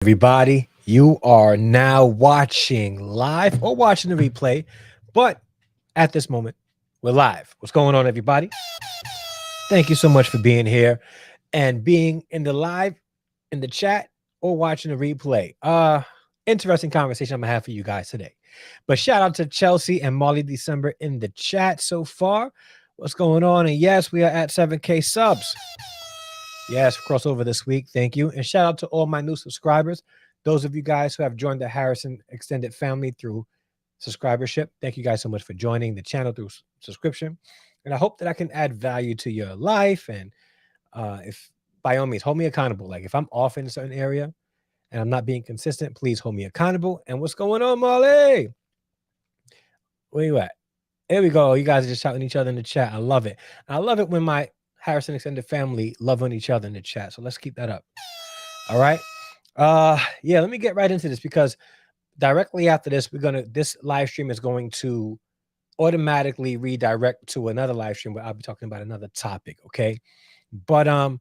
Everybody, you are now watching live or watching the replay, but at this moment, we're live. What's going on, everybody? Thank you so much for being here and being in the live, in the chat, or watching the replay. Interesting conversation I'm gonna have for you guys today. But shout out to Chelsea and Molly December in the chat so far. What's going on? And yes, we are at 7K subs. Yes, crossover this week. Thank you. And shout out to all my new subscribers. Those of you guys who have joined the Harrison extended family through subscribership. Thank you guys so much for joining the channel through subscription. And I hope that I can add value to your life. And if by all means, hold me accountable. Like if I'm off in a certain area and I'm not being consistent, please hold me accountable. And what's going on, Molly? Where you at? There we go. You guys are just shouting each other in the chat. I love it. I love it when my Harrison extended family love on each other in the chat. So let's keep that up. All right. Yeah, let me get right into this because directly after this, this live stream is going to automatically redirect to another live stream where I'll be talking about another topic. Okay. But I'm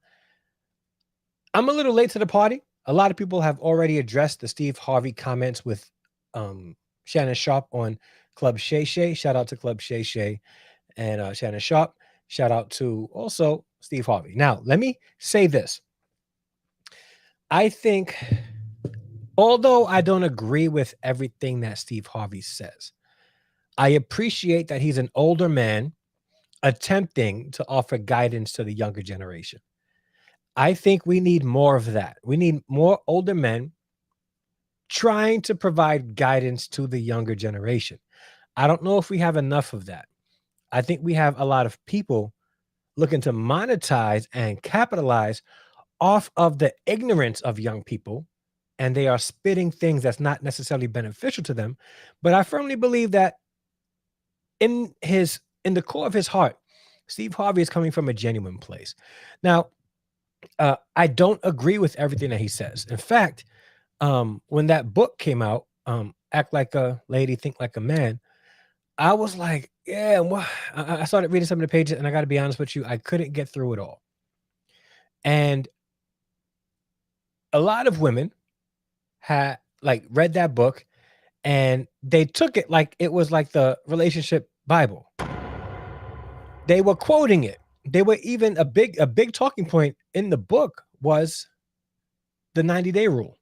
a little late to the party. A lot of people have already addressed the Steve Harvey comments with Shannon Sharpe on Club Shay Shay. Shout out to Club Shay Shay and Shannon Sharpe. Shout out to also Steve Harvey. Now, let me say this. I think, although I don't agree with everything that Steve Harvey says, I appreciate that he's an older man attempting to offer guidance to the younger generation. I think we need more of that. We need more older men trying to provide guidance to the younger generation. I don't know if we have enough of that. I think we have a lot of people looking to monetize and capitalize off of the ignorance of young people, and they are spitting things that's not necessarily beneficial to them. But I firmly believe that in the core of his heart, Steve Harvey is coming from a genuine place. Now, I don't agree with everything that he says. In fact, when that book came out, Act Like a Lady, Think Like a Man, I was like, yeah, I started reading some of the pages, and I got to be honest with you, I couldn't get through it all. And a lot of women had read that book, and they took it like it was like the relationship Bible. They were quoting it. They were even a big talking point in the book was the 90-day rule.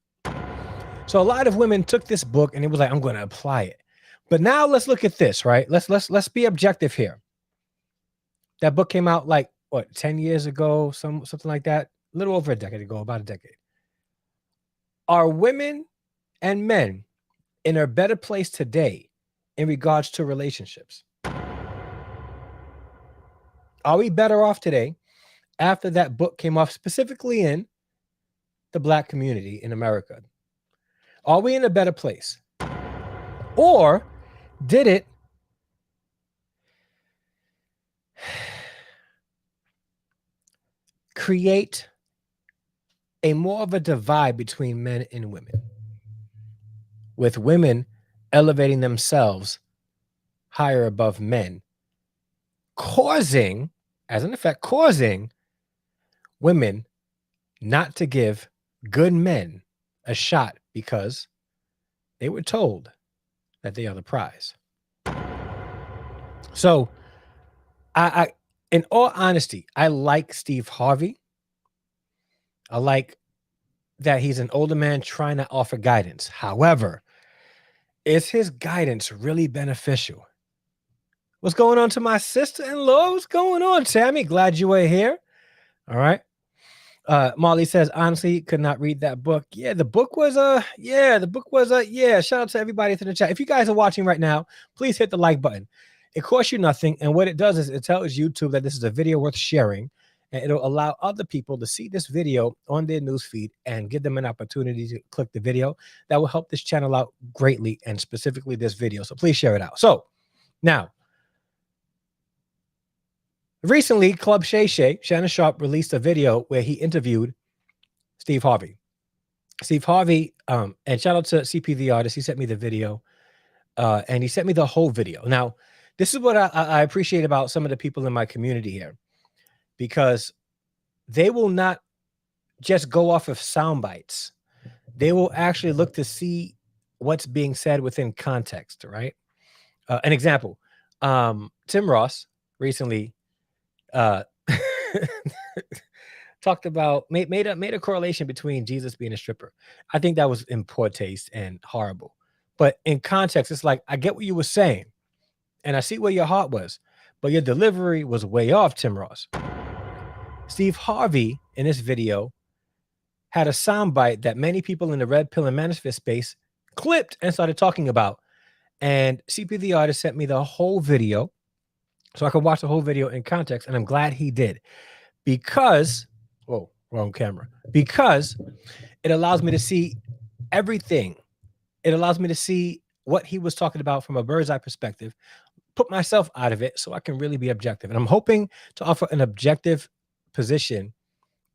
So a lot of women took this book and it was like, I'm going to apply it. But now let's look at this, right? Let's be objective here. That book came out like what, 10 years ago, something like that, a little over a decade ago, about a decade. Are women and men in a better place today in regards to relationships? Are we better off today after that book came off, specifically in the Black community in America? Are we in a better place? Or did it create a more of a divide between men and women, with women elevating themselves higher above men, causing, as an effect, causing women not to give good men a shot because they were told that they are the prize. So I in all honesty, I like Steve Harvey. I like that he's an older man trying to offer guidance. However, is his guidance really beneficial? What's going on to my sister-in-law? What's going on, Tammy? Glad you were here. All right. Molly says, honestly, could not read that book. Yeah, the book was shout out to everybody in the chat. If you guys are watching right now, please hit the like button. It costs you nothing. And what it does is it tells YouTube that this is a video worth sharing, and it'll allow other people to see this video on their newsfeed and give them an opportunity to click the video. That will help this channel out greatly, and specifically this video. So please share it out. So now, recently, Club Shay Shay, Shannon Sharpe, released a video where he interviewed Steve Harvey. Steve Harvey, and shout out to CP the artist. He sent me the video, and he sent me the whole video. Now, this is what I appreciate about some of the people in my community here, because they will not just go off of sound bites. they will actually look to see what's being said within context, right? An example, Tim Ross recently uh, talked about made a correlation between Jesus being a stripper. I think that was in poor taste and horrible. But in context, it's like, I get what you were saying, and I see where your heart was, but your delivery was way off, Tim Ross. Steve Harvey in this video had a soundbite that many people in the red pill and manosphere space clipped and started talking about. And CP the artist sent me the whole video so I could watch the whole video in context. And I'm glad he did, because, whoa, wrong camera, because it allows me to see everything. It allows me to see what he was talking about from a bird's eye perspective, put myself out of it so I can really be objective. And I'm hoping to offer an objective position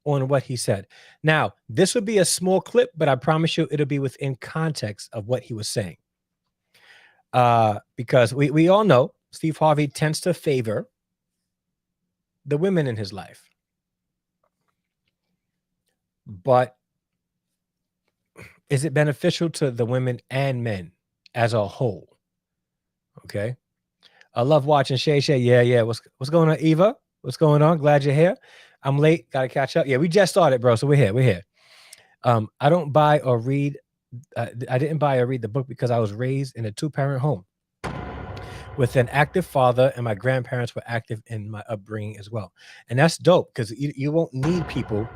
on what he said. Now, this would be a small clip, but I promise you it'll be within context of what he was saying. Because we all know Steve Harvey tends to favor the women in his life. But is it beneficial to the women and men as a whole? Okay. I love watching Shay. Yeah. What's going on, Eva? What's going on? Glad you're here. I'm late. Got to catch up. Yeah, we just started, bro. So we're here. I don't buy or read. I didn't buy or read the book because I was raised in a 2-parent home with an active father, and my grandparents were active in my upbringing as well. And that's dope, because you won't need people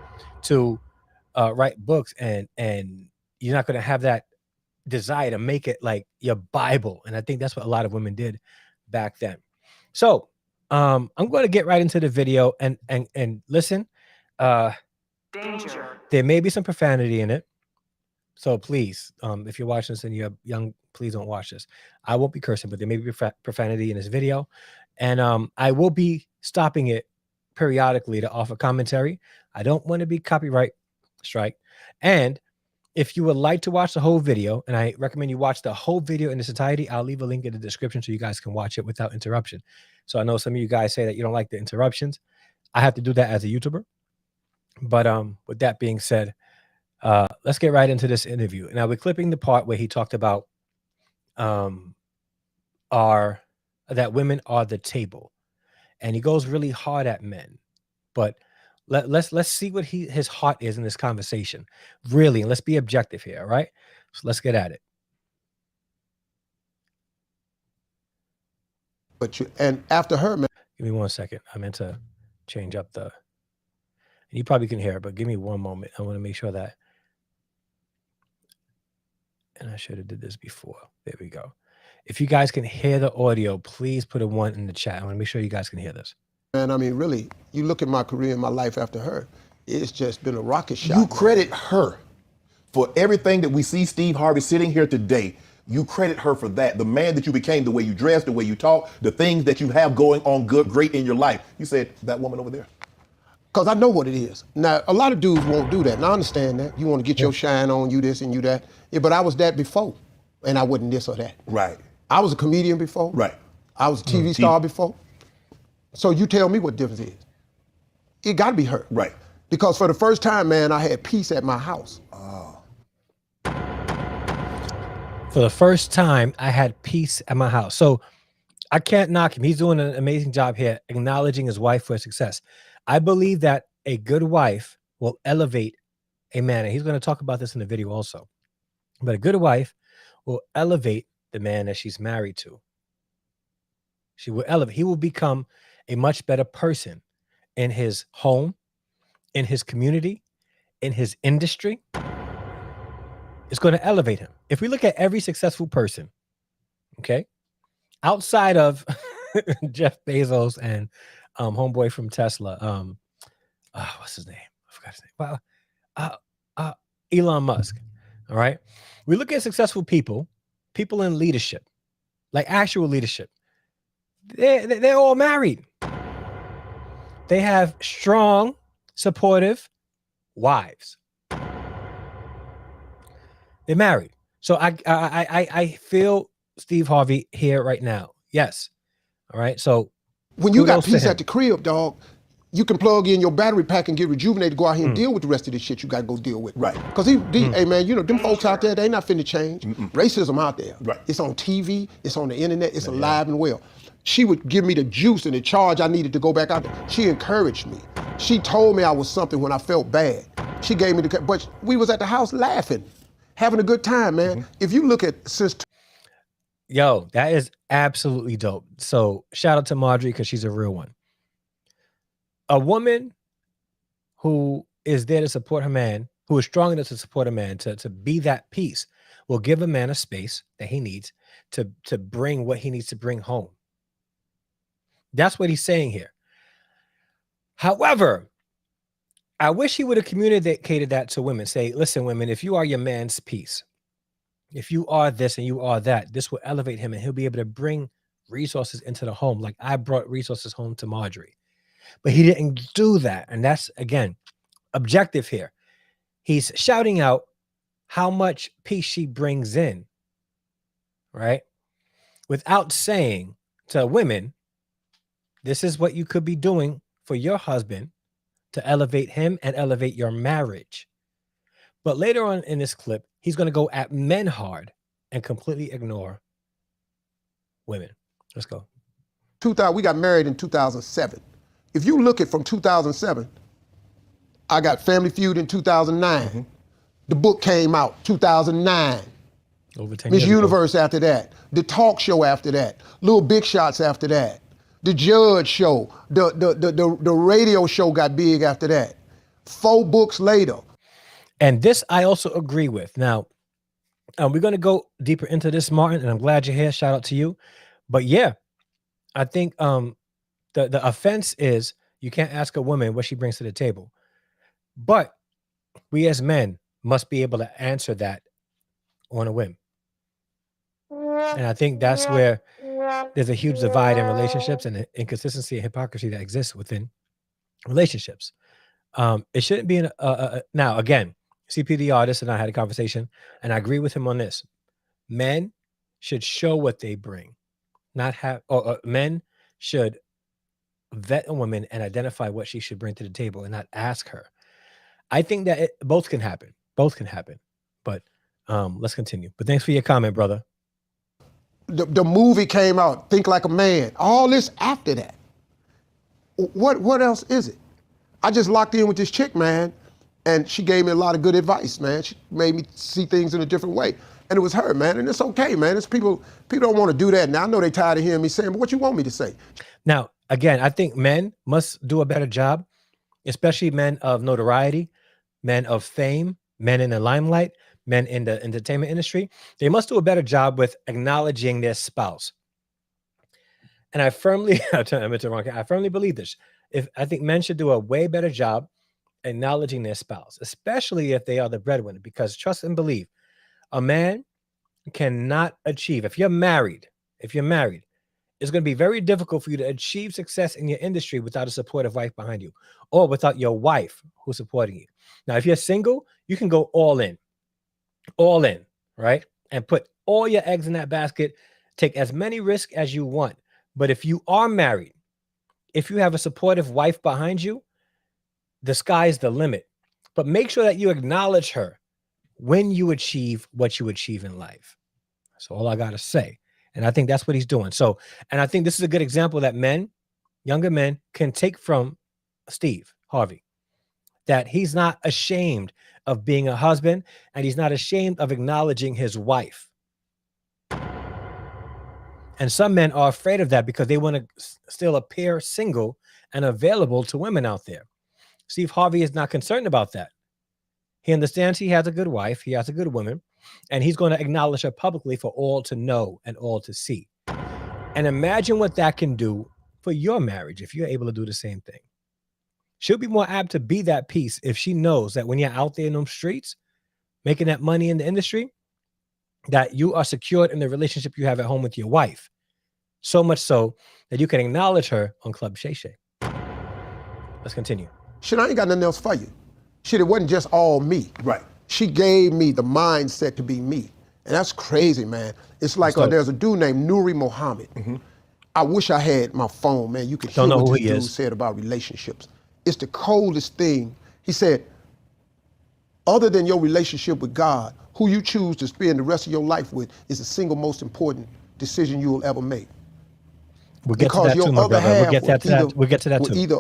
to write books, and you're not going to have that desire to make it like your Bible. And I think that's what a lot of women did back then. So I'm going to get right into the video and listen. Danger. There may be some profanity in it, so please, if you're watching this and you're young, please don't watch this. I won't be cursing, but there may be profanity in this video, and I will be stopping it periodically to offer commentary. I don't want to be copyright strike. And if you would like to watch the whole video, and I recommend you watch the whole video in its entirety, I'll leave a link in the description so you guys can watch it without interruption. So I know some of you guys say that you don't like the interruptions. I have to do that as a YouTuber. But with that being said, let's get right into this interview. Now, we're clipping the part where he talked about that women are the table, and he goes really hard at men. But let's see what his heart is in this conversation, really, and let's be objective here. All right, so let's get at it. But and after her, man. Give me 1 second. I meant to change up the. You probably can hear it, but give me one moment. I want to make sure that. And I should have did this before. There we go. If you guys can hear the audio, please put a 1 in the chat. I want to make sure you guys can hear this. And I mean, really, you look at my career and my life after her, it's just been a rocket shot. You credit her for everything that we see Steve Harvey sitting here today. You credit her for that. The man that you became, the way you dress, the way you talk, the things that you have going on great in your life. You said, that woman over there. Because I know what it is. Now, a lot of dudes won't do that, and I understand that. You want to get your shine on, you this and you that. Yeah, but I was that before, and I wasn't this or that. Right. I was a comedian before. Right. I was a TV star before. So you tell me what the difference is. It got to be her. Right. Because for the first time, man, I had peace at my house. Oh. For the first time, I had peace at my house. So I can't knock him. He's doing an amazing job here, acknowledging his wife for success. I believe that a good wife will elevate a man. And he's going to talk about this in the video also. But a good wife will elevate the man that she's married to. She will elevate. He will become a much better person in his home, in his community, in his industry. It's going to elevate him. If we look at every successful person, okay, outside of Jeff Bezos and homeboy from Tesla, what's his name? I forgot his name. Elon Musk. All right. We look at successful people in leadership, like actual leadership. They're all married. They have strong, supportive wives. They're married. So I feel Steve Harvey here right now. Yes. All right. So when you got peace at the crib, dog, you can plug in your battery pack and get rejuvenated, go out here and deal with the rest of this shit you got to go deal with. Right. Because hey man, you know, them folks out there, they not finna change. Racism out there. Right. It's on TV, it's on the internet, it's alive and well. She would give me the juice and the charge I needed to go back out there. She encouraged me. She told me I was something when I felt bad. She gave me but we was at the house laughing, having a good time, man. If you look at Yo, that is absolutely dope. So shout out to Majorie because she's a real one. A woman who is there to support her man, who is strong enough to support a man, to be that piece, will give a man a space that he needs to bring what he needs to bring home. That's what he's saying here. However, I wish he would have communicated that to women. Say, listen, women, if you are your man's piece, if you are this and you are that, this will elevate him and he'll be able to bring resources into the home. Like I brought resources home to Majorie, but he didn't do that. And that's, again, objective here. He's shouting out how much peace she brings in, right? Without saying to women, this is what you could be doing for your husband to elevate him and elevate your marriage. But later on in this clip, he's going to go at men hard and completely ignore women. Let's go. we got married in 2007. If you look at from 2007, I got Family Feud in 2009. The book came out 2009. Over 10 Miss years ago. Universe after that. The talk show after that. Little Big Shots after that. The Judge show. The radio show got big after that. 4 books later. And this I also agree with. Now, we're going to go deeper into this, Martin, and I'm glad you're here. Shout out to you. But yeah, I think the offense is you can't ask a woman what she brings to the table. But we as men must be able to answer that on a whim. And I think that's where there's a huge divide in relationships and inconsistency and hypocrisy that exists within relationships. It shouldn't be now, again, CP the artist and I had a conversation, and I agree with him on this. Men should show what they bring, men should vet a woman and identify what she should bring to the table and not ask her. I think that both can happen. Both can happen. But let's continue. But thanks for your comment, brother. The movie came out, Think Like a Man. All this after that. What else is it? I just locked in with this chick, man, and she gave me a lot of good advice, man. She made me see things in a different way. And it was her, man, and it's okay, man. It's people don't want to do that. Now, I know they tired of hearing me saying, but what you want me to say? Now, again, I think men must do a better job, especially men of notoriety, men of fame, men in the limelight, men in the entertainment industry. They must do a better job with acknowledging their spouse. And I firmly believe this. I think men should do a way better job acknowledging their spouse, especially if they are the breadwinner, because trust and believe, a man cannot achieve. If you're married, it's going to be very difficult for you to achieve success in your industry without a supportive wife behind you, or without your wife who's supporting you. Now, if you're single, you can go all in, right? And put all your eggs in that basket, take as many risks as you want. But if you are married, if you have a supportive wife behind you, the sky's the limit. But make sure that you acknowledge her when you achieve what you achieve in life. That's all I got to say. And I think that's what he's doing. So, and I think this is a good example that younger men can take from Steve Harvey, that he's not ashamed of being a husband and he's not ashamed of acknowledging his wife. And some men are afraid of that because they want to still appear single and available to women out there. Steve Harvey is not concerned about that. He understands he has a good wife, he has a good woman, and he's going to acknowledge her publicly for all to know and all to see. And imagine what that can do for your marriage if you're able to do the same thing. She'll be more apt to be that piece if she knows that when you're out there in those streets, making that money in the industry, that you are secured in the relationship you have at home with your wife. So much so that you can acknowledge her on Club Shay Shay. Let's continue. Shit, I ain't got nothing else for you. Shit, it wasn't just all me. Right. She gave me the mindset to be me. And that's crazy, man. It's like there's a dude named Nuri Muhammad. I wish I had my phone, man. You could hear what this dude said about relationships. it's the coldest thing. He said, other than your relationship with God, who you choose to spend the rest of your life with is the single most important decision you will ever make. We'll get to Because that too, your my other brother. We'll half get will that to that. We'll get to that too. either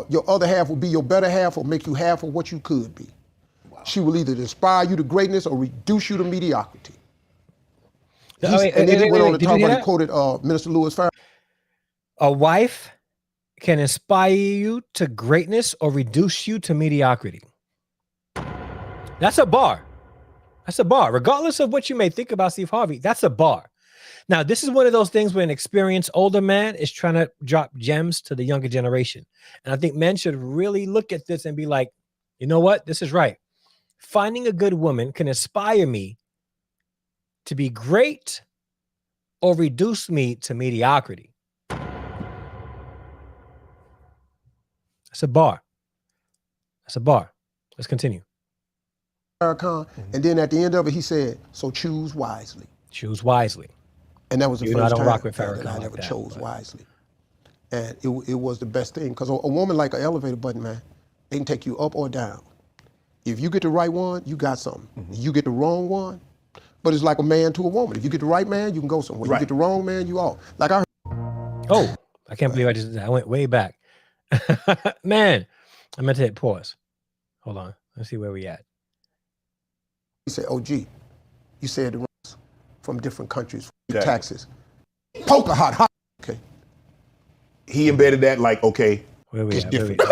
your other half will be your better half or make you half of what you could be. Wow. She will either inspire you to greatness or reduce you to mediocrity. And then he went on to talk about, he quoted Minister Louis Farrakhan. A wife can inspire you to greatness or reduce you to mediocrity. That's a bar. That's a bar. Regardless of what you may think about Steve Harvey, that's a bar. Now, this is one of those things where an experienced older man is trying to drop gems to the younger generation. And I think men should really look at this and be like, you know what? This is right. Finding a good woman can inspire me to be great or reduce me to mediocrity. That's a bar. That's a bar. Let's continue. And then at the end of it, he said, so choose wisely. Choose wisely. And that was the You first know, I don't rock with time that I Farrakhan never like that, chose but wisely. And it was the best thing, because a woman like an elevator button, man, they can take you up or down. If you get the right one, you got something. You get the wrong one, but it's like a man to a woman. If you get the right man, you can go somewhere. You get the wrong man, you off. Like I heard. Oh, I can't believe I just did that. I went way back. Man, I meant to hit pause. Hold on. Let's see where we at. He said, oh, gee, you said the ones from different countries, taxes. Poker hot. Okay. He embedded that like, okay, where we it's at? different.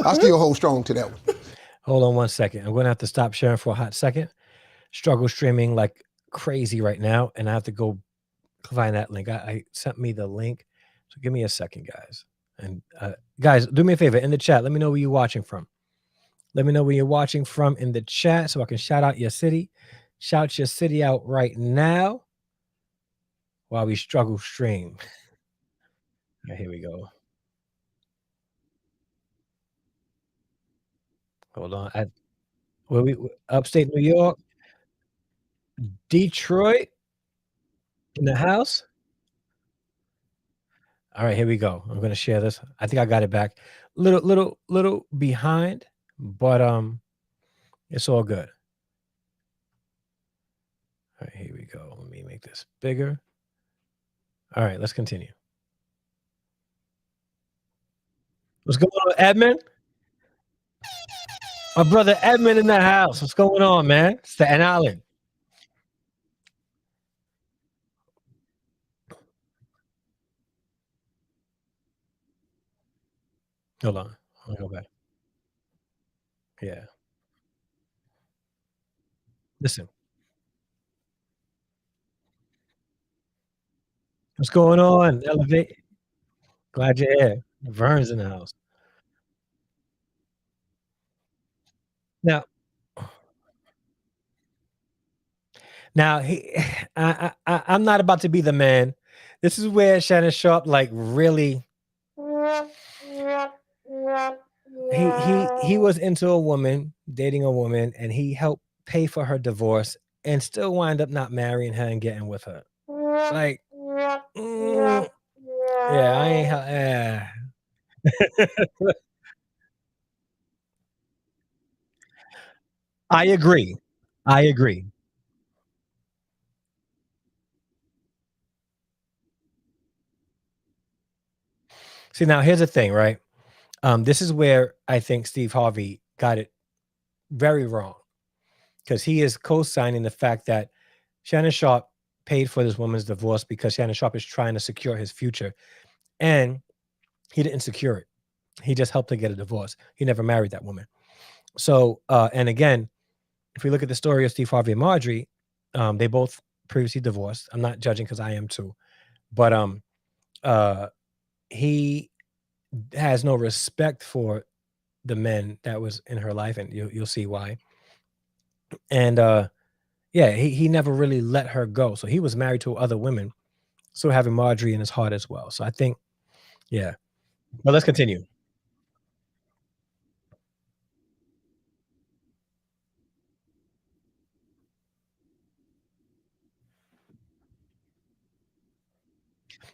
I still hold strong to that one. Hold on one second. I'm going to have to stop sharing for a hot second. Struggle streaming like crazy right now, and I have to go find that link. I sent me the link, so give me a second, guys. And guys, do me a favor in the chat. Let me know where you're watching from. Let me know where you're watching from in the chat so I can shout out your city. Shout your city out right now while we struggle stream. Right, here we go. Hold on. Where we upstate New York, Detroit in the house. All right, here we go. I'm gonna share this. I think I got it back. Little behind, but it's all good. All right, here we go. Let me make this bigger. All right, let's continue. What's going on, Edmund? My brother Edmund in the house. What's going on, man? Staten Island. Hold on. I'll go back. Yeah. Listen. What's going on? Elevate. Glad you're here. Vern's in the house. Now, he, I'm not about to be the man. This is where Shannon Sharpe like really. He was into a woman, dating a woman, and he helped pay for her divorce and still wind up not marrying her and getting with her. Like, yeah, I ain't. I agree. I agree. See, now here's the thing, right? This is where I think Steve Harvey got it very wrong, because he is co-signing the fact that Shannon Sharpe paid for this woman's divorce because Shannon Sharpe is trying to secure his future, and he didn't secure it. He just helped her get a divorce. He never married that woman. So, and again, if we look at the story of Steve Harvey and Majorie, they both previously divorced. I'm not judging because I am too, but he has no respect for the men that was in her life, and you'll see why. And yeah, he never really let her go. So he was married to other women, still having Majorie in his heart as well. So I think, yeah. But let's continue.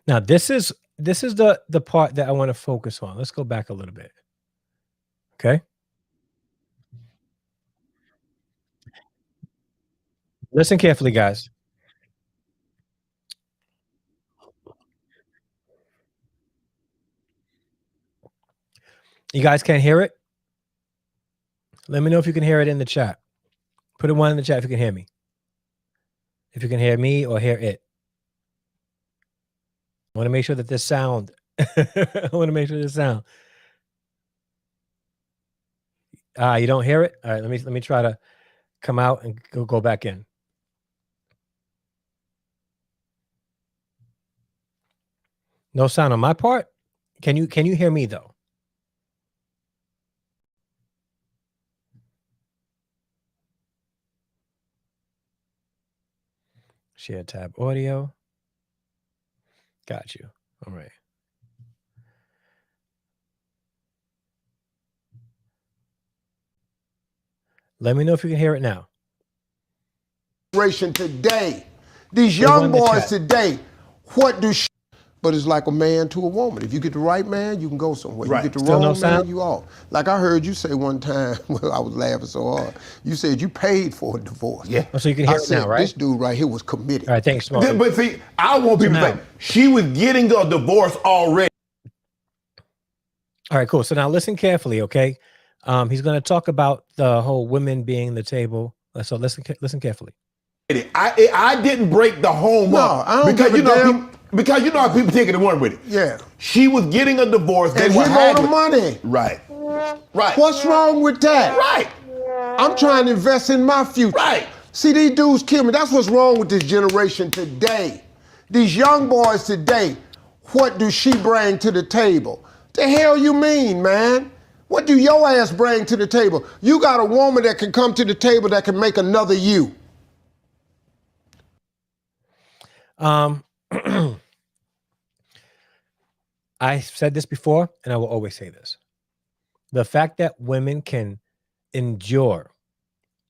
Now, this is this is the part that I want to focus on. Let's go back a little bit. Okay. Listen carefully, guys. You guys can't hear it? Let me know if you can hear it in the chat. Put a one in the chat if you can hear me. If you can hear me or hear it. I want to make sure that this sound. I want to make sure this sound. You don't hear it? All right, let me try to come out and go back in. No sound on my part? Can you hear me though? Share tab audio. Got you. All right. Let me know if you can hear it now. Generation today, these young boys today, what do? But it's like a man to a woman. If you get the right man, you can go somewhere. Right. You get the Still wrong no man, sound? you off. Like I heard you say one time, well, I was laughing so hard. You said you paid for a divorce. Yeah. Oh, so you can hear I it said, now, right? this dude right here was committed. All right, thanks, Smoke. But see, I want people to now- think she was getting a divorce already. All right, cool. So now listen carefully, okay? He's going to talk about the whole women being the table. So listen carefully. I didn't break the home up. I don't because give a damn. Because you know how people take it and run with it. Yeah. She was getting a divorce. And he owed the money. Right. Right. What's wrong with that? Right. I'm trying to invest in my future. Right. See, these dudes kill me. That's what's wrong with this generation today. These young boys today, what do she bring to the table? The hell you mean, man? What do your ass bring to the table? You got a woman that can come to the table that can make another you. I said this before, and I will always say this. The fact that women can endure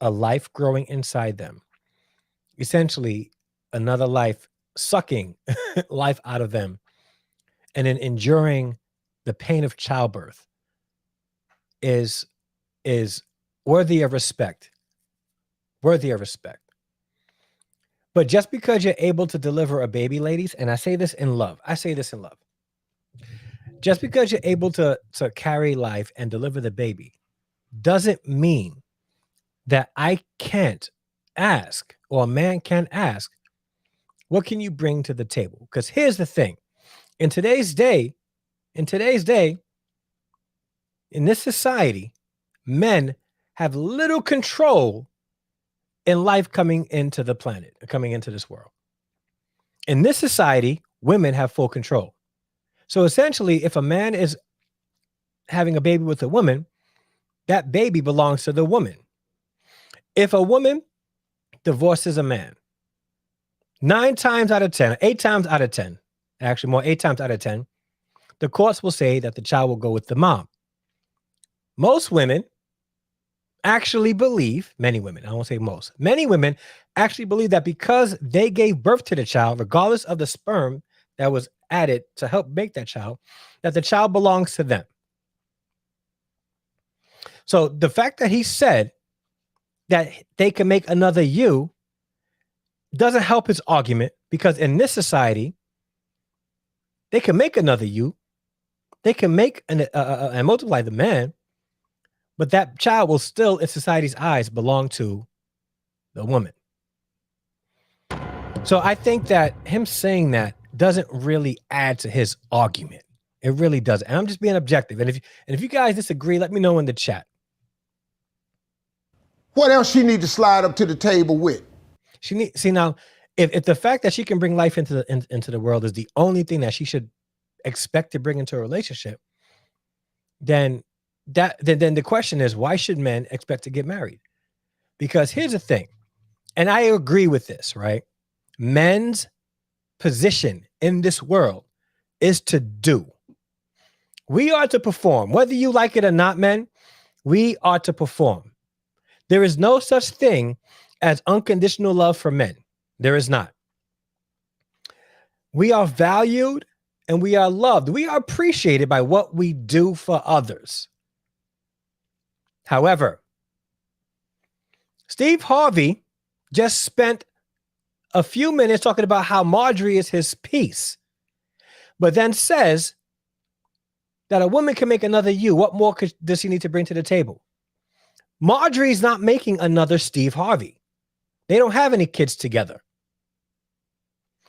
a life growing inside them, essentially another life sucking life out of them, and then enduring the pain of childbirth is worthy of respect. Worthy of respect. But just because you're able to deliver a baby, ladies, and I say this in love, just because you're able to carry life and deliver the baby doesn't mean that I can't ask, or a man can ask, what can you bring to the table? Because here's the thing. In today's day, in this society, men have little control in life coming into the planet, coming into this world. In this society, women have full control. So essentially, if a man is having a baby with a woman, that baby belongs to the woman. If a woman divorces a man, 8 times out of 10, actually more 8 times out of 10, the courts will say that the child will go with the mom. Most women actually believe, many women, I won't say most, many women actually believe that because they gave birth to the child, regardless of the sperm that was added to help make that child, that the child belongs to them. So the fact that he said that they can make another you doesn't help his argument, because in this society, they can make another you. They can make and multiply the man, but that child will still, in society's eyes, belong to the woman. So I think that him saying that doesn't really add to his argument. It really doesn't. And I'm just being objective. And if you guys disagree, let me know in the chat. What else she need to slide up to the table with? See now, if the fact that she can bring life into the world is the only thing that she should expect to bring into a relationship, then the question is, why should men expect to get married? Because here's the thing, and I agree with this, right? Men's position in this world is to do. We are to perform. Whether you like it or not, men, we are to perform. There is no such thing as unconditional love for men. There is not. We are valued and we are loved. We are appreciated by what we do for others. However, Steve Harvey just spent a few minutes talking about how Majorie is his piece, but then says that a woman can make another you. What more does she need to bring to the table? Marjorie's not making another Steve Harvey. They don't have any kids together.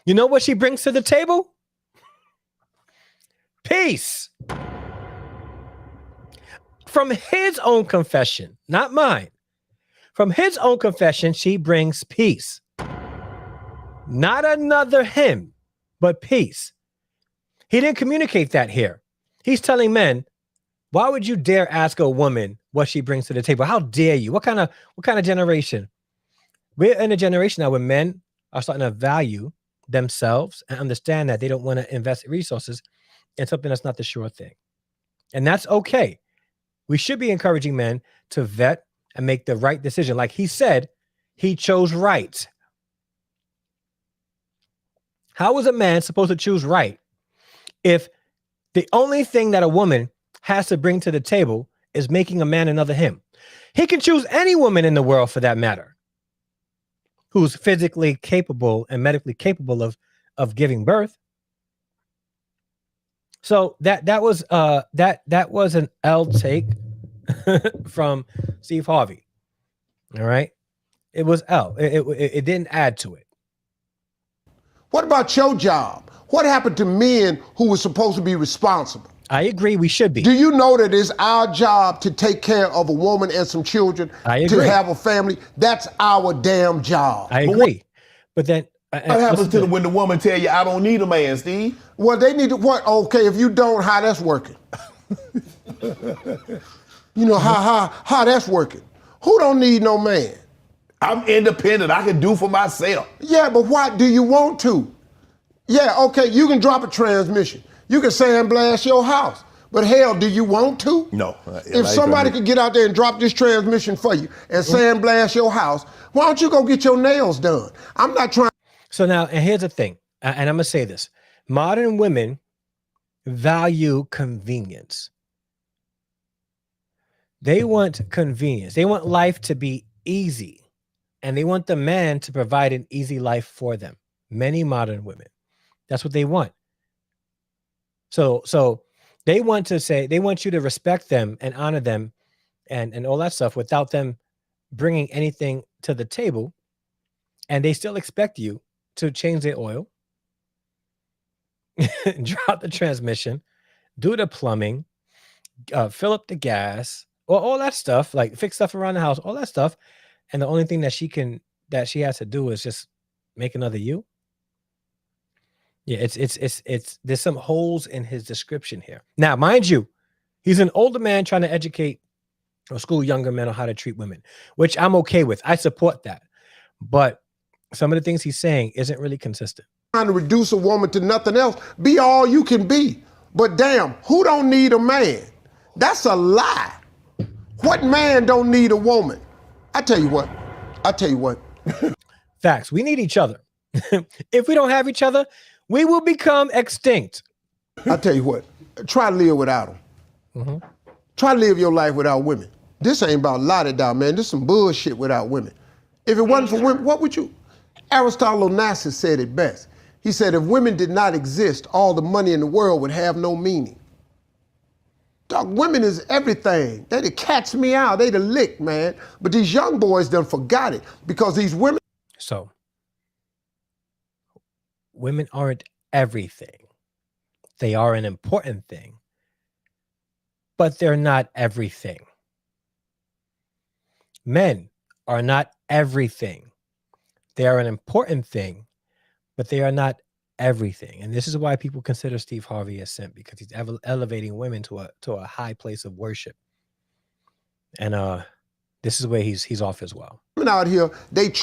You know what she brings to the table? Peace. From his own confession, not mine. From his own confession, she brings peace. Not another him, but peace. He didn't communicate that here. He's telling men, why would you dare ask a woman what she brings to the table? How dare you? What kind of generation? We're in a generation now where men are starting to value themselves and understand that they don't want to invest resources in something that's not the sure thing. And that's okay. We should be encouraging men to vet and make the right decision. Like he said, he chose right. How is a man supposed to choose right if the only thing that a woman has to bring to the table is making a man another him? He can choose any woman in the world for that matter who's physically capable and medically capable of giving birth. So that was an L take from Steve Harvey. All right. It was L. It didn't add to it. What about your job? What happened to men who were supposed to be responsible? I agree. We should be. Do you know that it's our job to take care of a woman and some children, I agree. to have a family? That's our damn job. I agree. But then what happens to when the woman tell you, I don't need a man, Steve? Well, they need to what? Okay, if you don't, how that's working? You know, how that's working? Who don't need no man? I'm independent. I can do for myself. Yeah, but what do you want to? Yeah, okay, you can drop a transmission. You can sandblast your house. But hell, do you want to? No. If somebody could get out there and drop this transmission for you and sandblast your house, why don't you go get your nails done? I'm not trying. So now, and here's the thing, and I'm going to say this. Modern women value convenience. They want convenience. They want life to be easy. And they want the man to provide an easy life for them. Many modern women. That's what they want. So they want you to respect them and honor them and all that stuff without them bringing anything to the table. And they still expect you to change their oil, drop the transmission, do the plumbing, fill up the gas, or all that stuff, like fix stuff around the house, all that stuff. And the only thing that she has to do is just make another you. Yeah, it's there's some holes in his description here. Now, mind you, he's an older man trying to educate or school younger men on how to treat women, which I'm okay with. I support that. But some of the things he's saying isn't really consistent. Trying to reduce a woman to nothing else. Be all you can be. But damn, who don't need a man? That's a lie. What man don't need a woman? I tell you what. Facts. We need each other. If we don't have each other, we will become extinct. I tell you what. Try to live without them. Mm-hmm. Try to live your life without women. This ain't about la-da-da, man. This is some bullshit without women. If it wasn't for women, what would you? Aristotle Onassis said it best. He said, if women did not exist, all the money in the world would have no meaning. Dog, women is everything. They'd catch me out. They'd lick, man. But these young boys done forgot it because these women. So, women aren't everything. They are an important thing, but they're not everything. Men are not everything. They are an important thing, but they are not everything. And this is why people consider Steve Harvey a simp, because he's elevating women to a high place of worship. And this is where he's off as well. Women out here, they've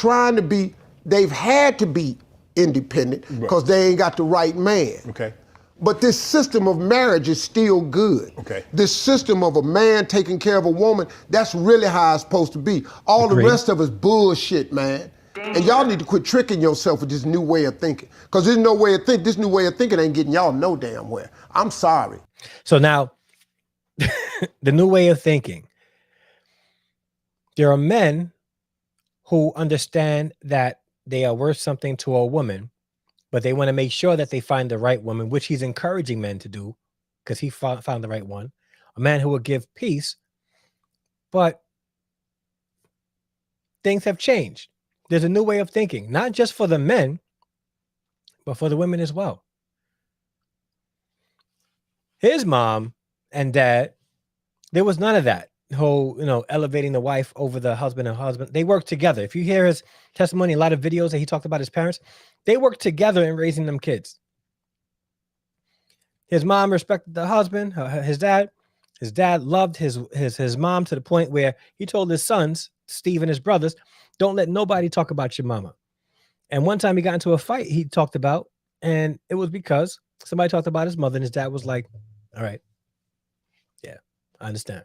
had to be independent because they ain't got the right man. Okay. But this system of marriage is still good. Okay. This system of a man taking care of a woman, that's really how it's supposed to be. All Agreed. the rest of it's bullshit, man. And y'all need to quit tricking yourself with this new way of thinking. Because this new way of thinking ain't getting y'all no damn where. I'm sorry. So now, the new way of thinking. There are men who understand that they are worth something to a woman, but they want to make sure that they find the right woman, which he's encouraging men to do because he found the right one. A man who will give peace, but things have changed. There's a new way of thinking, not just for the men, but for the women as well. His mom and dad, there was none of that whole, elevating the wife over the husband and husband. They worked together. If you hear his testimony, a lot of videos that he talked about his parents, they worked together in raising them kids. His mom respected the husband, his dad. His dad loved his mom to the point where he told his sons, Steve and his brothers, don't let nobody talk about your mama. And one time he got into a fight he talked about, and it was because somebody talked about his mother, and his dad was like, all right, yeah, I understand.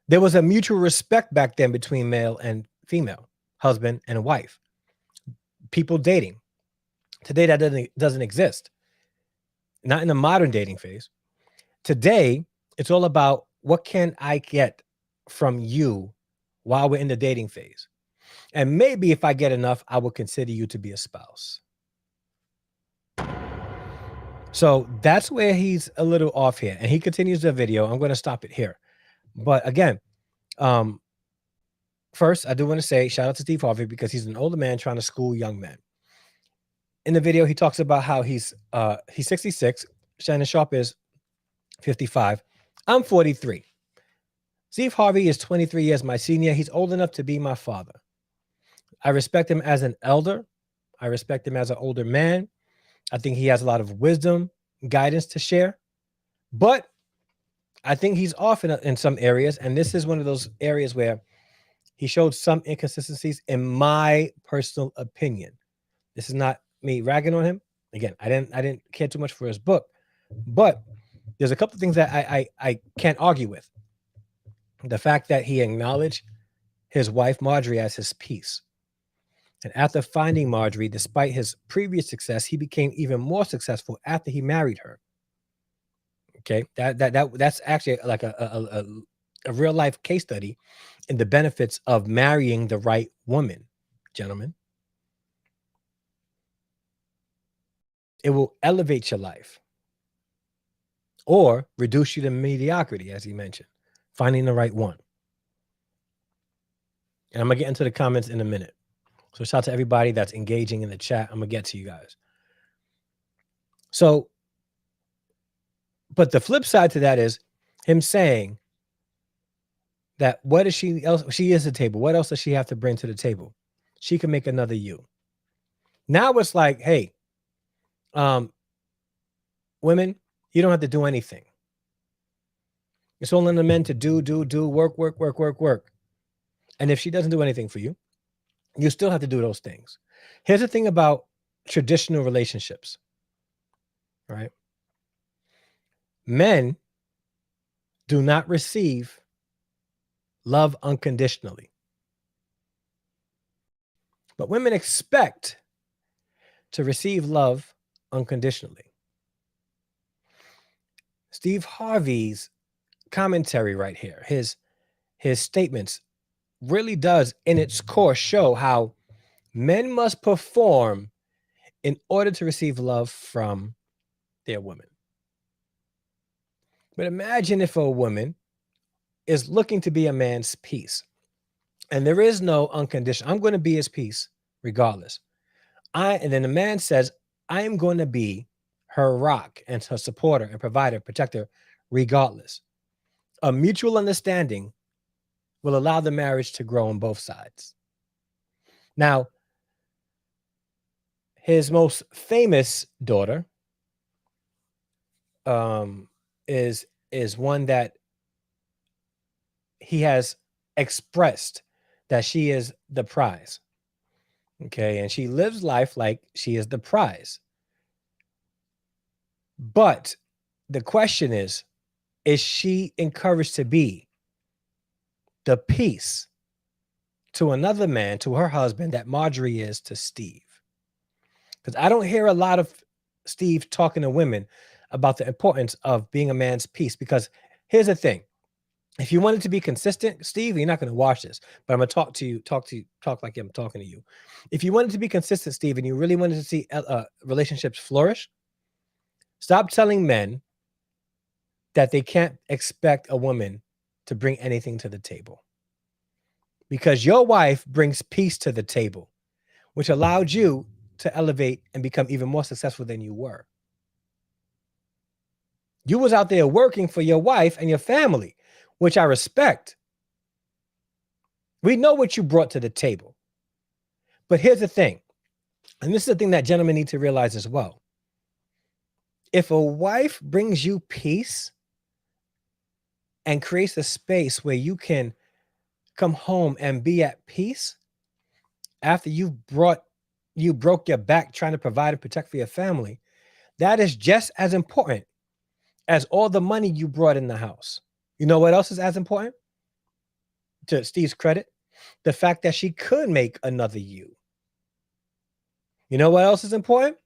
There was a mutual respect back then between male and female, husband and wife, people dating. Today, that doesn't exist. Not in the modern dating phase. Today, it's all about what can I get from you while we're in the dating phase. And maybe if I get enough, I will consider you to be a spouse. So that's where he's a little off here. And he continues the video. I'm going to stop it here. But again, first, I do want to say shout out to Steve Harvey because he's an older man trying to school young men. In the video, he talks about how he's 66. Shannon Sharpe is 55. I'm 43. Steve Harvey is 23 years my senior. He's old enough to be my father. I respect him as an elder. I respect him as an older man. I think he has a lot of wisdom, guidance to share. But I think he's off in some areas. And this is one of those areas where he showed some inconsistencies in my personal opinion. This is not me ragging on him. Again, I didn't care too much for his book. But there's a couple of things that I can't argue with. The fact that he acknowledged his wife, Majorie, as his piece. And after finding Majorie, despite his previous success, he became even more successful after he married her. Okay, that's actually like a real life case study in the benefits of marrying the right woman, gentlemen. It will elevate your life or reduce you to mediocrity, as he mentioned, finding the right one. And I'm going to get into the comments in a minute. So shout out to everybody that's engaging in the chat. I'm going to get to you guys. So, but the flip side to that is him saying that what is she else? She is the table. What else does she have to bring to the table? She can make another you. Now it's like, hey, women, you don't have to do anything. It's all in the men to do, work. And if she doesn't do anything for you, you still have to do those things. Here's the thing about traditional relationships, right? Men do not receive love unconditionally. But women expect to receive love unconditionally. Steve Harvey's commentary right here, his statements really does in its core show how men must perform in order to receive love from their women. But imagine if a woman is looking to be a man's piece and there is no unconditional, I'm going to be his piece regardless. And then the man says, I am going to be her rock and her supporter and provider, protector, regardless. A mutual understanding will allow the marriage to grow on both sides. Now, his most famous daughter is one that he has expressed that she is the prize. Okay, and she lives life like she is the prize. But the question is she encouraged to be the piece to another man, to her husband, that Marjorie is to Steve. Because I don't hear a lot of Steve talking to women about the importance of being a man's piece. Because here's the thing. If you wanted to be consistent, Steve, you're not going to watch this, but I'm going to talk like I'm talking to you. If you wanted to be consistent, Steve, and you really wanted to see relationships flourish, stop telling men that they can't expect a woman to bring anything to the table. Because your wife brings peace to the table, which allowed you to elevate and become even more successful than you were. You was out there working for your wife and your family, which I respect. We know what you brought to the table. But here's the thing, and this is the thing that gentlemen need to realize as well. If a wife brings you peace and creates a space where you can come home and be at peace after you broke your back trying to provide and protect for your family, that is just as important as all the money you brought in the house. You know what else is as important? To Steve's credit, the fact that she could make another you. You know what else is important?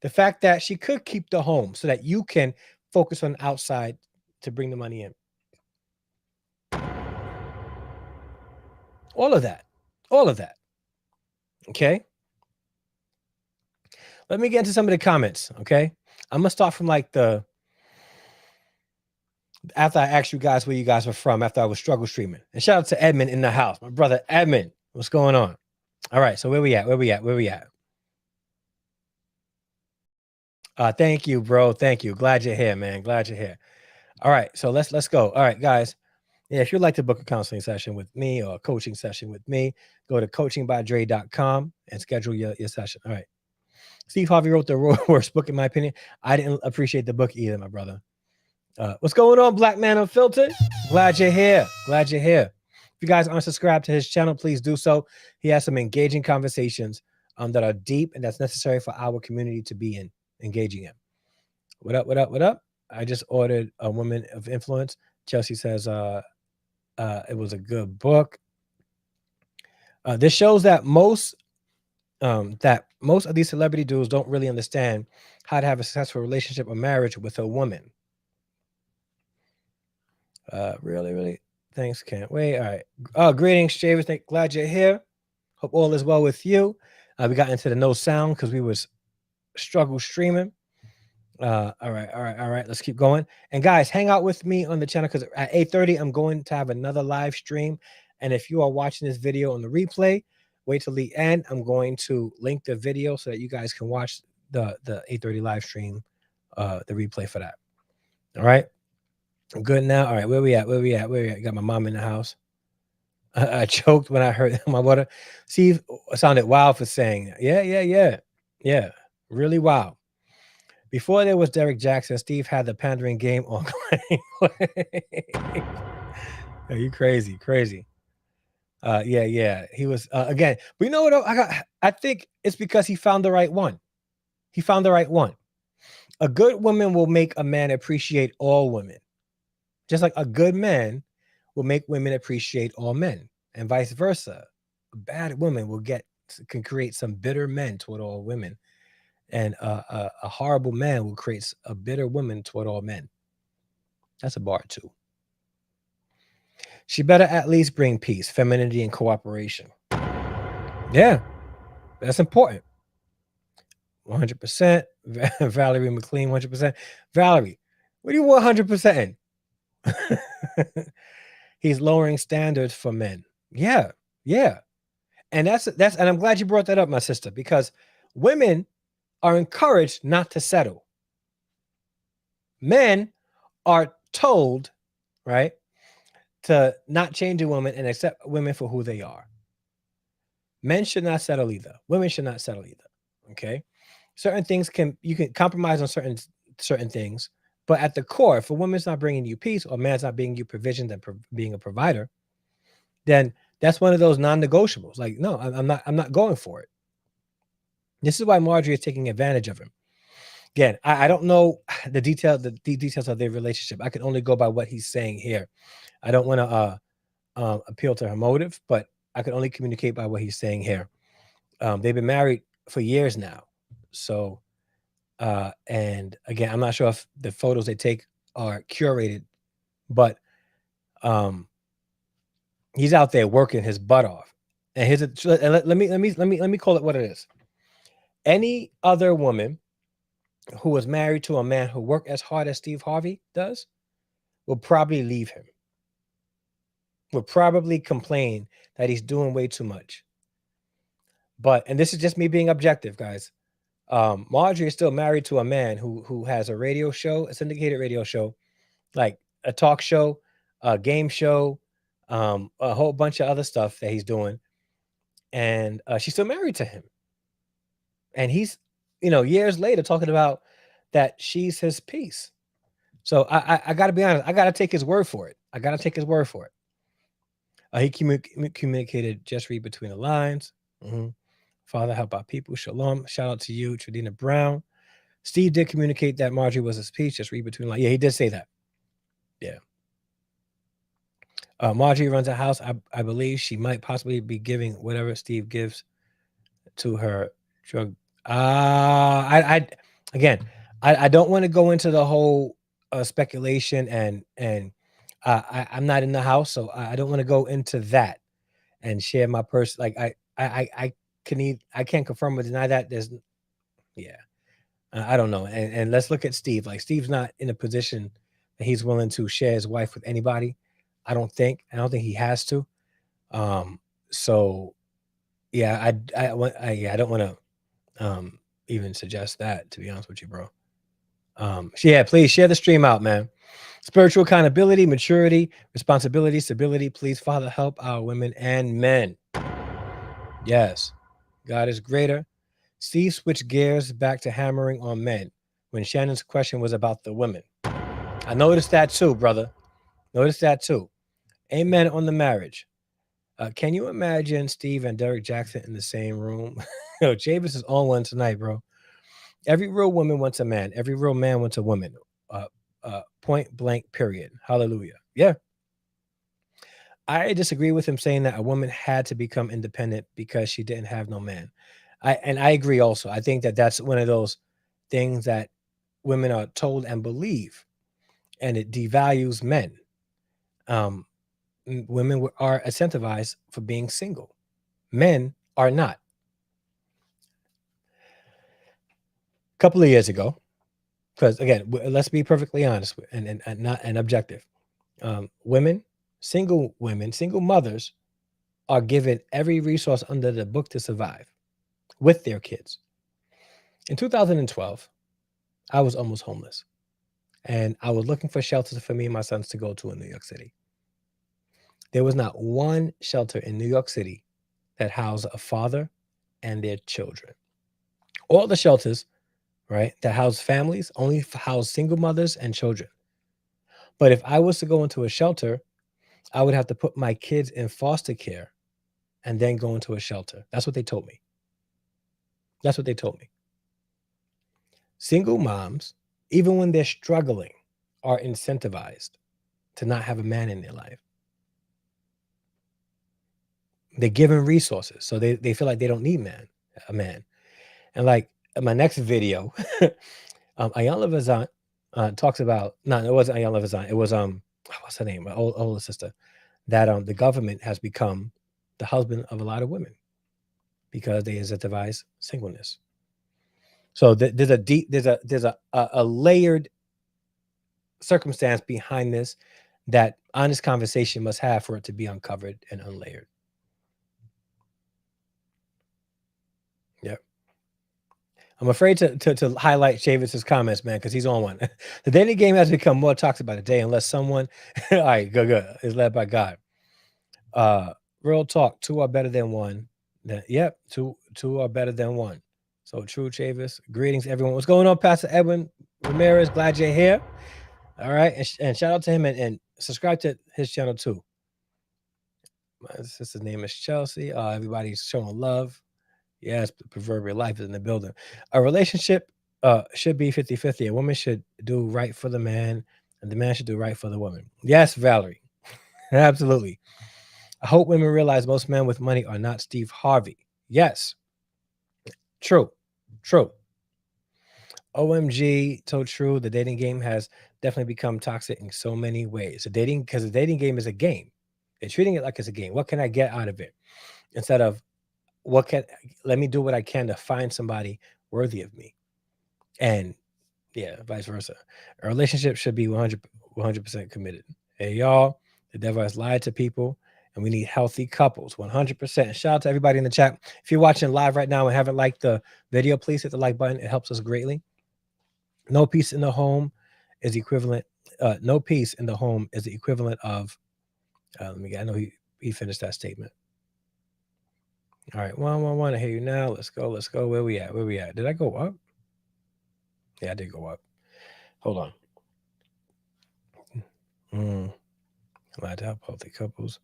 The fact that she could keep the home so that you can focus on the outside to bring the money in. All of that. Okay. Let me get into some of the comments. Okay. I'm going to start from after I asked you guys where you guys were from, after I was struggle streaming. And shout out to Edmund in the house. My brother Edmund. What's going on? All right. So where we at? Thank you, bro. Thank you. Glad you're here, man. Glad you're here. All right. So let's go. All right, guys. Yeah, if you'd like to book a counseling session with me or a coaching session with me, go to coachingbydre.com and schedule your session. All right. Steve Harvey wrote the worst book, in my opinion. I didn't appreciate the book either, my brother. What's going on, Black Man Unfiltered? Glad you're here. If you guys aren't subscribed to his channel, please do so. He has some engaging conversations that are deep and that's necessary for our community to be engaging in. What up? I just ordered A Woman of Influence. Chelsea says it was a good book. This shows that most of these celebrity dudes don't really understand how to have a successful relationship or marriage with a woman. Really, thanks. Can't wait. All right. Greetings, Javis. Glad you're here. Hope all is well with you. We got into the no sound because we was struggle streaming. All right. Let's keep going. And guys, hang out with me on the channel because at 8:30, I'm going to have another live stream. And if you are watching this video on the replay, wait till the end. I'm going to link the video so that you guys can watch the 8:30 live stream, the replay for that. All right. I'm good now. All right. Where we at? Got my mom in the house. I choked when I heard my water. Steve sounded wild for saying that. Yeah. Really wild. Before there was Derek Jackson, Steve had the pandering game on. Are you crazy? Yeah. He was again. But you know what? I think it's because he found the right one. A good woman will make a man appreciate all women. Just like a good man will make women appreciate all men, and vice versa. A bad woman can create some bitter men toward all women, and a horrible man will create a bitter woman toward all men. That's a bar too. She better at least bring peace, femininity, and cooperation. Yeah, that's important. 100%. Valerie McLean, 100%. Valerie, what do you want 100% in? He's lowering standards for men. Yeah. And that's and I'm glad you brought that up, my sister, because women are encouraged not to settle. Men are told, right, to not change a woman and accept women for who they are. Men should not settle either. Women should not settle either. Okay. Certain things you can compromise on certain things. But at the core, if a woman's not bringing you peace or man's not bringing you provision and being a provider, then that's one of those non-negotiables. Like, no, I'm not going for it. This is why Majorie is taking advantage of him. Again, I don't know the details of their relationship. I can only go by what he's saying here. I don't want to appeal to her motive, but I can only communicate by what he's saying here. They've been married for years now. So, and again, I'm not sure if the photos they take are curated, but um, he's out there working his butt off. And let me call it what it is. Any other woman who was married to a man who worked as hard as Steve Harvey does will probably leave him. Will probably complain that he's doing way too much. But, and this is just me being objective, guys. Majorie is still married to a man who has a radio show, a syndicated radio show, like a talk show, a game show, a whole bunch of other stuff that he's doing, and she's still married to him. And he's, years later talking about that she's his piece. So I got to be honest. I got to take his word for it. He communicated, just read between the lines. Mm-hmm. Father, help our people. Shalom. Shout out to you, Tradina Brown. Steve did communicate that Majorie was his piece. Just read between the lines. Yeah, he did say that. Yeah. Majorie runs a house. I believe she might possibly be giving whatever Steve gives to her drug. I don't want to go into the whole speculation and I'm not in the house, so I don't want to go into that and share my personal. Like I can't confirm or deny that. I don't know. And let's look at Steve. Like, Steve's not in a position that he's willing to share his wife with anybody. I don't think he has to. So yeah, I don't want to even suggest that, to be honest with you, bro. Please share the stream out, man. Spiritual accountability, maturity, responsibility, stability. Please, Father, help our women and men. Yes, God is greater. Steve switched gears back to hammering on men when Shannon's question was about the women. I noticed that too, brother. Amen on the marriage. Can you imagine Steve and Derek Jackson in the same room? Yo, Javis is on one tonight, bro. Every real woman wants a man. Every real man wants a woman. Point blank, period. Hallelujah. Yeah. I disagree with him saying that a woman had to become independent because she didn't have no man. I agree also. I think that that's one of those things that women are told and believe, and it devalues men. Women are incentivized for being single. Men are not. A couple of years ago, because again, let's be perfectly honest and not and objective. Single mothers are given every resource under the book to survive with their kids. In 2012, I was almost homeless, and I was looking for shelters for me and my sons to go to in New York City. There was not one shelter in New York City that housed a father and their children. All the shelters, right, that house families only house single mothers and children. But if I was to go into a shelter, I would have to put my kids in foster care and then go into a shelter. That's what they told me. Single moms, even when they're struggling, are incentivized to not have a man in their life. They're given resources, so they feel like they don't need a man. And like in my next video, Ayan Levazan talks about, no, it wasn't Ayan Levazan. It was what's her name? My older sister. That the government has become the husband of a lot of women because they incentivize singleness. So there's a layered circumstance behind this that honest conversation must have for it to be uncovered and unlayered. Yep. I'm afraid to highlight Chavis's comments, man, because he's on one. The dating game has become more toxic by the day unless someone, all right, good, is led by God. Real talk, two are better than one. Yep, two are better than one. So true, Chavis. Greetings, everyone. What's going on, Pastor Edwin Ramirez? Glad you're here. All right, and shout out to him and subscribe to his channel too. My sister's name is Chelsea. Everybody's showing love. Yes, proverbial life is in the building. A relationship should be 50-50. A woman should do right for the man, and the man should do right for the woman. Yes, Valerie. Absolutely. I hope women realize most men with money are not Steve Harvey. Yes, true, true. OMG, so true. The dating game has definitely become toxic in so many ways. Because the dating game is a game. They're treating it like it's a game. What can I get out of it? Instead of let me do what I can to find somebody worthy of me. And yeah, vice versa. A relationship should be 100% committed. Hey, y'all, the devil has lied to people, and we need healthy couples. 100%. Shout out to everybody in the chat. If you're watching live right now and haven't liked the video, please hit the like button. It helps us greatly. No peace in the home is equivalent. No peace in the home is the equivalent of. Let me get. I know he finished that statement. All right, 111. I hear you now. Let's go. Let's go. Where we at? Where we at? Did I go up? Yeah, I did go up. Hold on. Allowed to help healthy couples.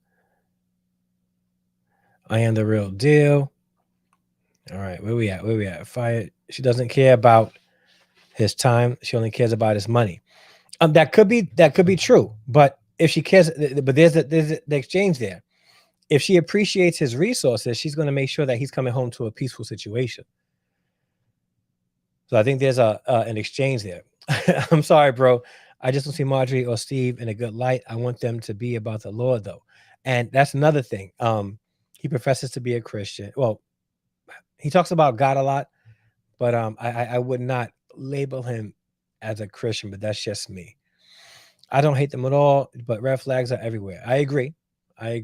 I am the real deal. All right, where we at? Where we at? Fire. She doesn't care about his time. She only cares about his money. That could be true. But if she cares, but there's the exchange there. If she appreciates his resources, she's going to make sure that he's coming home to a peaceful situation. So I think there's an exchange there. I'm sorry, bro. I just don't see Majorie or Steve in a good light. I want them to be about the Lord, though. And that's another thing. He professes to be a Christian. Well, he talks about God a lot, but I would not label him as a Christian, but that's just me. I don't hate them at all, but red flags are everywhere. I agree. Tell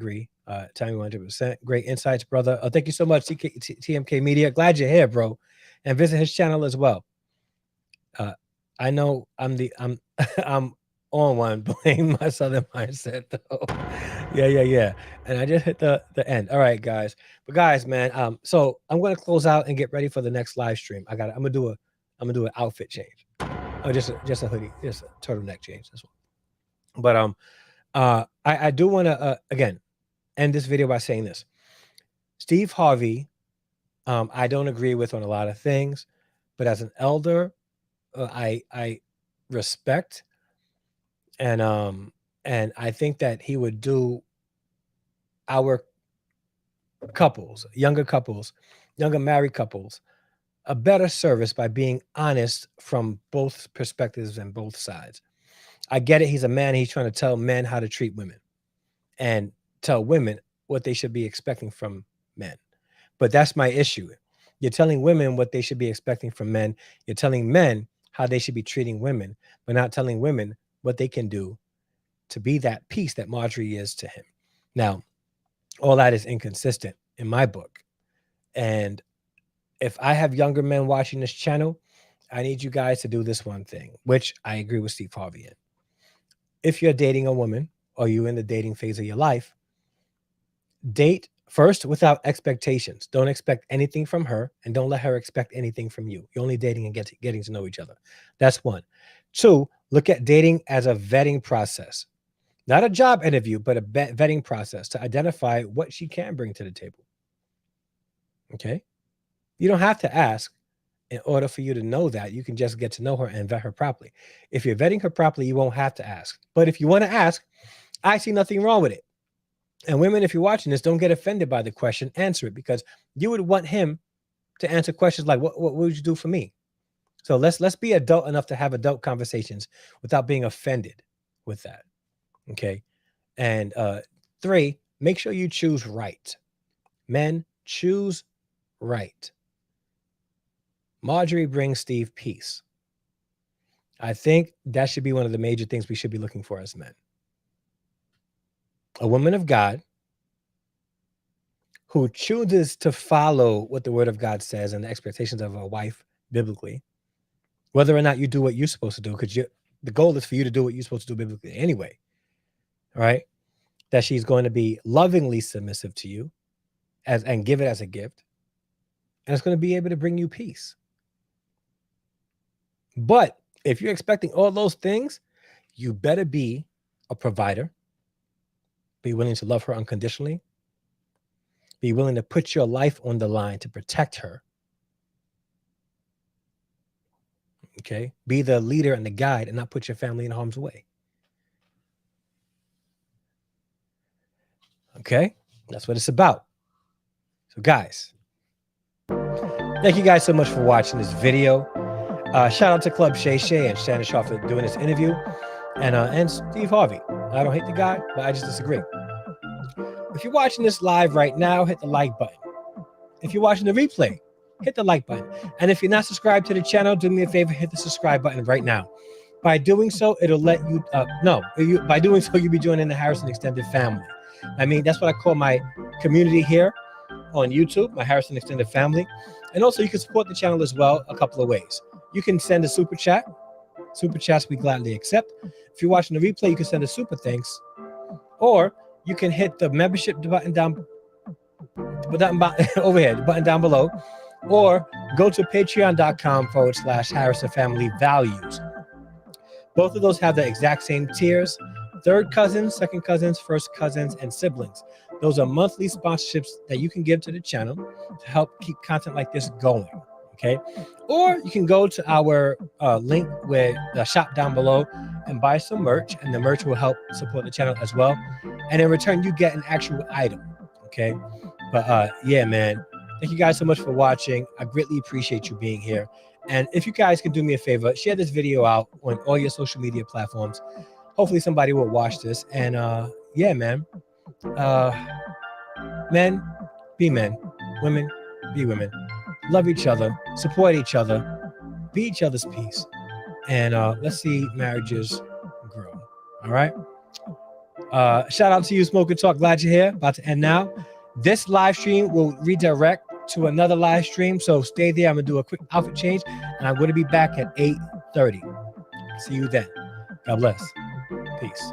me 100%. Great insights, brother. Thank you so much, TMK Media. Glad you're here, bro. And visit his channel as well. I know I'm on one, blame my Southern mindset though. Yeah. And I just hit the end. All right, guys. But guys, man, so I'm gonna close out and get ready for the next live stream. I'm gonna do an outfit change. Oh, just a hoodie, just a turtleneck change. This one. But I do want to again end this video by saying this. Steve Harvey, I don't agree with on a lot of things, but as an elder, I respect and I think that he would do our couples, younger married couples, a better service by being honest from both perspectives and both sides. I get it. He's a man. He's trying to tell men how to treat women and tell women what they should be expecting from men. But that's my issue. You're telling women what they should be expecting from men. You're telling men how they should be treating women, but not telling women what they can do to be that piece that Majorie is to him. Now, all that is inconsistent in my book. And if I have younger men watching this channel, I need you guys to do this one thing, which I agree with Steve Harvey in. If you're dating a woman or you're in the dating phase of your life, date first without expectations. Don't expect anything from her and don't let her expect anything from you. You're only dating and getting to know each other. That's one. Two, look at dating as a vetting process. Not a job interview, but a vetting process to identify what she can bring to the table. Okay? You don't have to ask in order for you to know that. You can just get to know her and vet her properly. If you're vetting her properly, you won't have to ask. But if you want to ask, I see nothing wrong with it. And women, if you're watching this, don't get offended by the question. Answer it, because you would want him to answer questions like, what would you do for me? So let's be adult enough to have adult conversations without being offended with that. Okay. And three, make sure you choose right. Men, choose right. Majorie brings Steve peace. I think that should be one of the major things we should be looking for as men. A woman of God who chooses to follow what the word of God says and the expectations of a wife biblically, whether or not you do what you're supposed to do, because the goal is for you to do what you're supposed to do biblically anyway, right? That she's going to be lovingly submissive to you and give it as a gift. And it's going to be able to bring you peace. But if you're expecting all those things, you better be a provider, be willing to love her unconditionally, be willing to put your life on the line to protect her. Okay? Be the leader and the guide and not put your family in harm's way. Okay? That's what it's about. So guys, thank you guys so much for watching this video. Shout out to Club Shay Shay and Shannon Sharpe for doing this interview, and Steve Harvey. I don't hate the guy, but I just disagree. If you're watching this live right now, hit the like button. If you're watching the replay, hit the like button. And if you're not subscribed to the channel, do me a favor, hit the subscribe button right now. By doing so, it'll let you, by doing so, you'll be joining the Harrison Extended family. I mean, that's what I call my community here on YouTube, my Harrison Extended family. And also you can support the channel as well a couple of ways. You can send a super chat. Super chats we gladly accept. If you're watching the replay, you can send a super thanks. Or you can hit the membership button down over here, the button down below. Or go to patreon.com/Harrison Family Values. Both of those have the exact same tiers: third cousins, second cousins, first cousins, and siblings. Those are monthly sponsorships that you can give to the channel to help keep content like this going. Okay, or you can go to our link with the shop down below and buy some merch, and the merch will help support the channel as well. And in return, you get an actual item. Okay, but yeah, man, thank you guys so much for watching. I greatly appreciate you being here. And if you guys can do me a favor, share this video out on all your social media platforms. Hopefully somebody will watch this. And yeah, man, men be men, women be women. Love each other, support each other, be each other's peace, and let's see marriages grow. All right. Shout out to you, Smoke and Talk. Glad you're here. About to end now. This live stream will redirect to another live stream, so stay there. I'm gonna do a quick outfit change, and I'm gonna be back at 8:30. See you then. God bless. Peace.